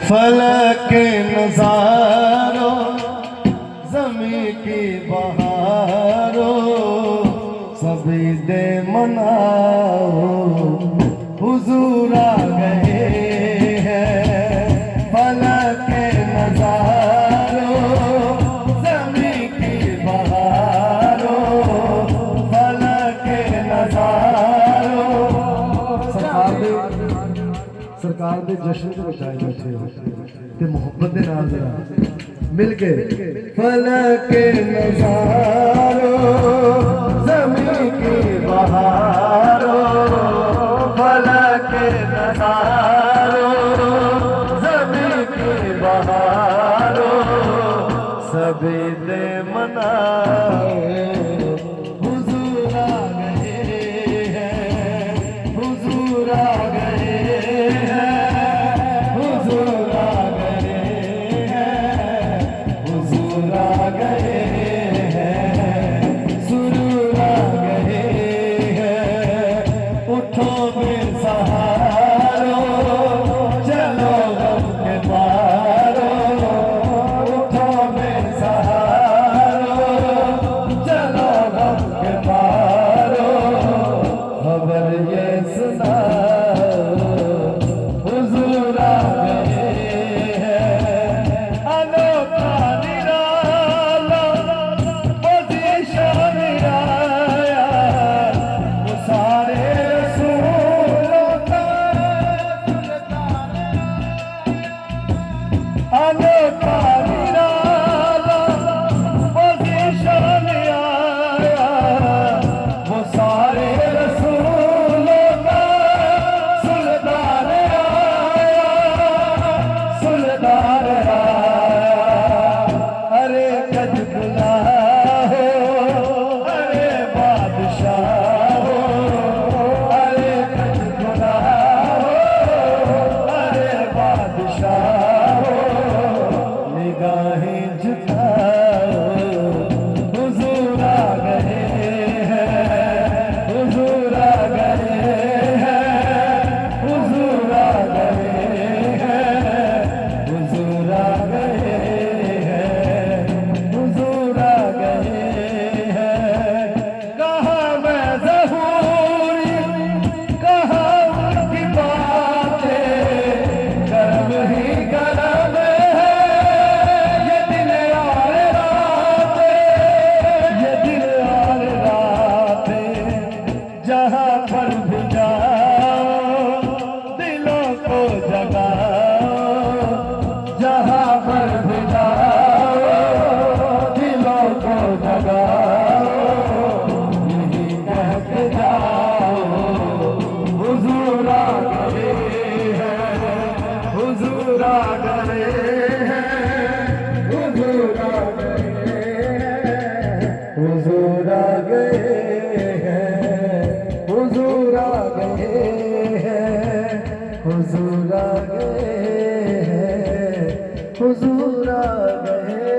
फलक के नजारों ज़मीं की बहारों सभी दे मनाओ हुजूर आ गए हैं। फलक के नजारों ज़मीं की बहारों फलक के नजारों सरकार दे जश्न च बचाए बैठे हो ते मुहब्बत दे नाल जरा मिल के फलक के नजारों ज़मीं की बहारों फलक के नजारों ज़मीं की बहारों सभी दे मनाओ हुजूर आ गए हैं हुजूर आ गए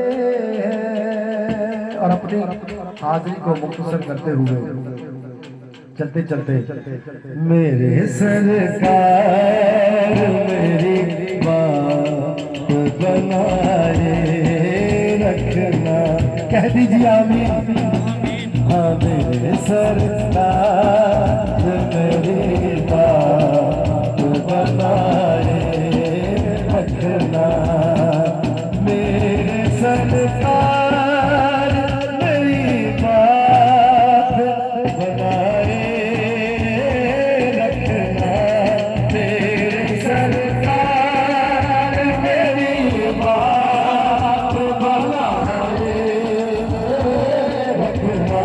और अपनी हाजिरी को मुख्तसर करते हुए चलते चलते मेरे सरकार मेरी बात बनाए रखना कह दीजिए आमीन। हाँ मेरे सरकार मेरी बात बनाए रखना मेरे सरकार मेरी बात बनाए रखना मेरे सरकार मेरी बात बनाए रखना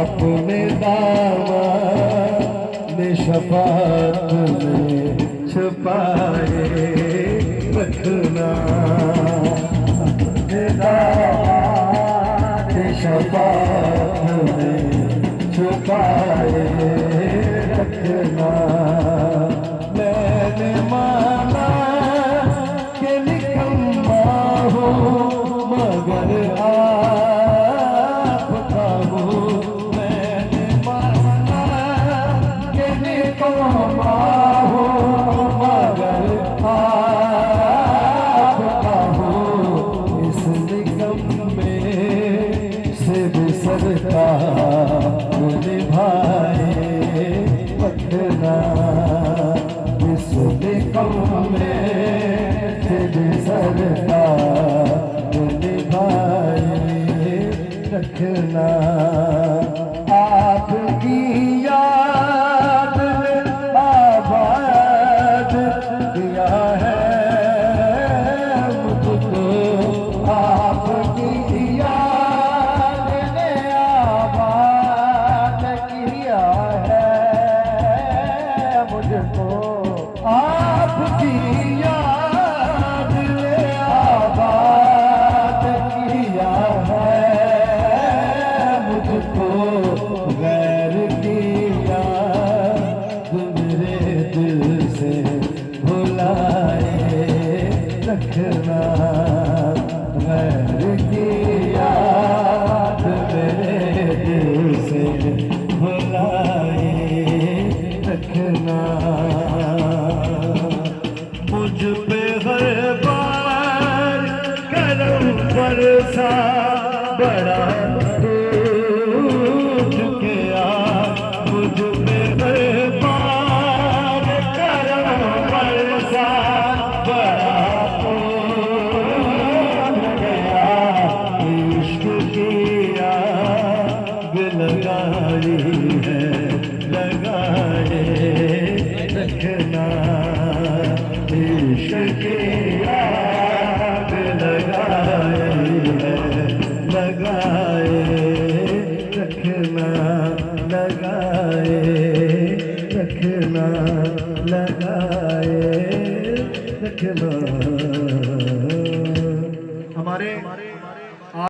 अपने दामन में शफाअत में छुपाए रखना शफाअत में छुपाए रखना। मैंने माना कि निकम्मा हूँ मगर आपका हूँ। मैंने माना कि निकम्मा हूँ मगर सरकार निभाए रखना। आपकी याद ने आबाद किया है मुझको, आपकी याद ने आबाद किया है मुझको, आपकी याद ने आबाद किया है मुझको। गैर की याद मेरे दिल से भुलाए रखना। गैर की याद मेरे दिल से भुलाए रखना। मुझ पे हर बार करम बरसा बड़ा टूट गया। मुझ पे हर बार करम बरसा बड़ा टूट गया। इश्क की आग लगाई है लगाए रखना। इश्क की आग लगाए है लगाए रखना। लगाए रखना लगाए रखना। हमारे